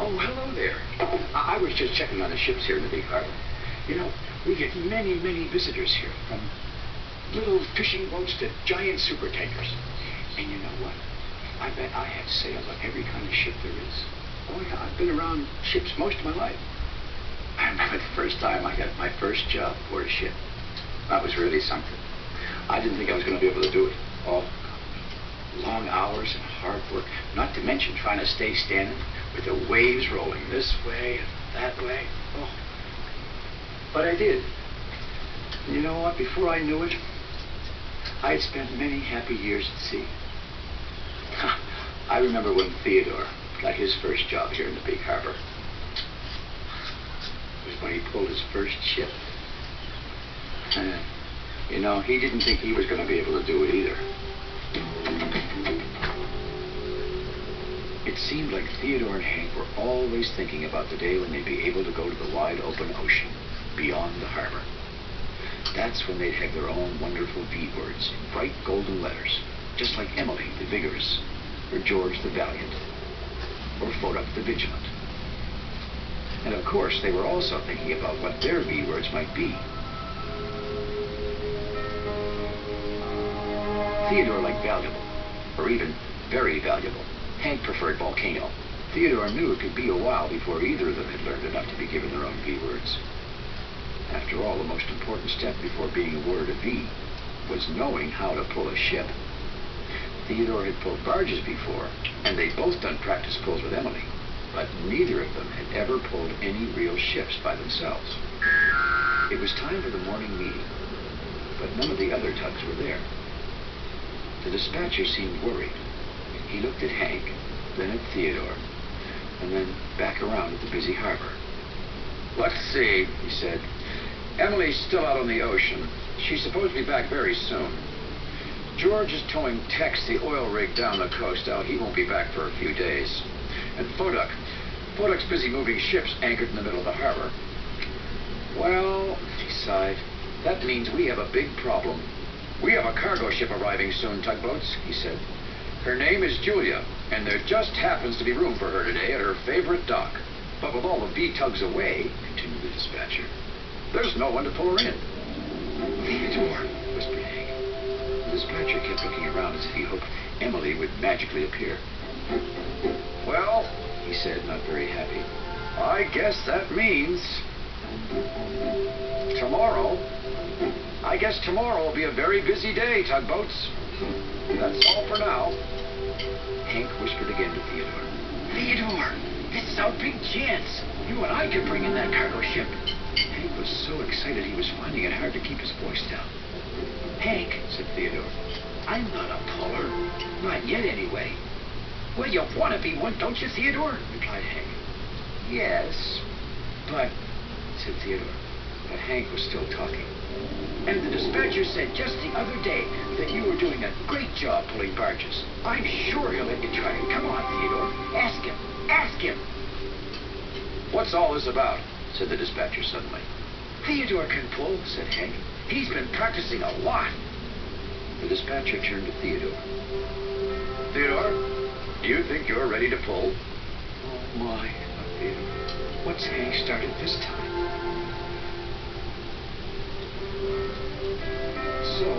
Oh, hello there. I was just checking on the ships here in the big harbor. You know, we get many, many visitors here, from little fishing boats to giant super tankers. And you know what? I bet I have sailed on every kind of ship there is. Oh, yeah, I've been around ships most of my life. I remember the first time I got my first job aboard a ship. That was really something. I didn't think I was going to be able to do it. Oh, long hours and hard work, not to mention trying to stay standing with the waves rolling this way and that way. Oh, but I did. And you know what? Before I knew it, I had spent many happy years at sea. I remember when Theodore got his first job here in the big harbor. It was when he pulled his first ship. You know, he didn't think he was going to be able to do it either. It seemed like Theodore and Hank were always thinking about the day when they'd be able to go to the wide open ocean beyond the harbor. That's when they'd have their own wonderful V words in bright golden letters, just like Emily the Vigorous, or George the Valiant, or Foduck the Vigilant. And of course, they were also thinking about what their V words might be. Theodore liked valuable, or even very valuable. Hank preferred volcano. Theodore knew it could be a while before either of them had learned enough to be given their own V words. After all, the most important step before being awarded a V was knowing how to pull a ship. Theodore had pulled barges before, and they'd both done practice pulls with Emily, but neither of them had ever pulled any real ships by themselves. It was time for the morning meeting, but none of the other tugs were there. The dispatcher seemed worried. He looked at Hank, then at Theodore, and then back around at the busy harbor. "Let's see," he said. "Emily's still out on the ocean. She's supposed to be back very soon. George is towing Tex, the oil rig, down the coast. Now, he won't be back for a few days. And Foduck's busy moving ships anchored in the middle of the harbor." "Well," he sighed, "that means we have a big problem. We have a cargo ship arriving soon, tugboats," he said. "Her name is Julia, and there just happens to be room for her today at her favorite dock. But with all the V-tugs away," continued the dispatcher, "there's no one to pull her in." "Theodore," whispered Hank. The dispatcher kept looking around as if he hoped Emily would magically appear. "Well," he said, not very happy, "I guess that means tomorrow. I guess tomorrow will be a very busy day, tugboats. That's all for now." Hank whispered again to Theodore. "Theodore, this is our big chance. You and I could bring in that cargo ship." Hank was so excited he was finding it hard to keep his voice down. "Hank," said Theodore, "I'm not a puller. Not yet, anyway." "Well, you want to be one, don't you, Theodore?" replied Hank. "Yes, but," said Theodore. But Hank was still talking. "And the dispatcher said just the other day that you were doing a great job pulling barges. I'm sure he'll let you try it. Come on, Theodore. Ask him. Ask him." "What's all this about?" said the dispatcher suddenly. "Theodore can pull," said Hank. "He's been practicing a lot." The dispatcher turned to Theodore. "Theodore, do you think you're ready to pull?" "Oh, my," thought Theodore. "What's Hank started this time?" So,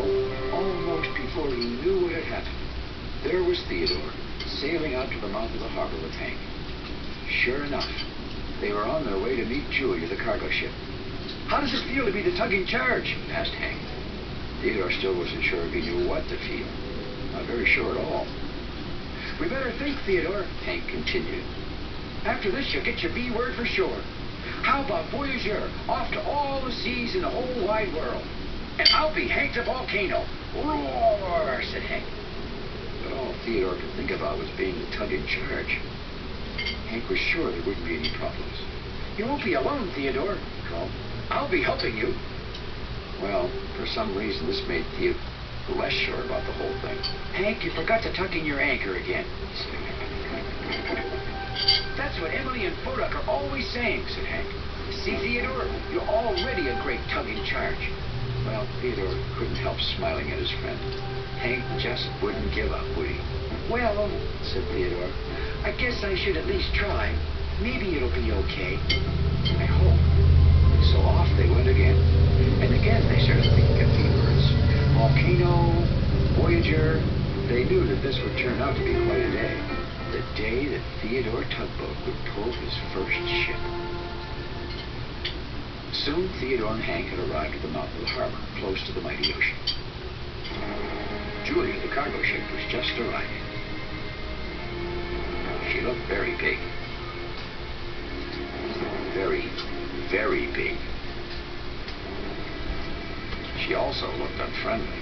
almost before he knew what had happened, there was Theodore, sailing out to the mouth of the harbor with Hank. Sure enough, they were on their way to meet Julia, the cargo ship. "How does it feel to be the tug in charge?" asked Hank. Theodore still wasn't sure if he knew what to feel. Not very sure at all. "We better think, Theodore," Hank continued. "After this, you'll get your V word for sure. How about voyageur, off to all the seas in the whole wide world? And I'll be Hank the Volcano. Roar," said Hank. But all Theodore could think about was being the tug in charge. Hank was sure there wouldn't be any problems. "You won't be alone, Theodore," he called. "I'll be helping you." Well, for some reason, this made Theodore less sure about the whole thing. "Hank, you forgot to tuck in your anchor again," he said. "That's what Emily and Foduck are always saying," said Hank. "See, Theodore, you're already a great tug in charge." Well, Theodore couldn't help smiling at his friend. Hank just wouldn't give up, would he? "Well," said Theodore, "I guess I should at least try." Maybe it'll be okay. I hope. So off they went again. And again they started thinking of the words. Volcano, Voyager. They knew that this would turn out to be quite a day. The day that Theodore Tugboat would pull his first ship. Soon Theodore and Hank had arrived at the mouth of the harbor, close to the mighty ocean. Julia, the cargo ship, was just arriving. She looked very big. Very, very big. She also looked unfriendly.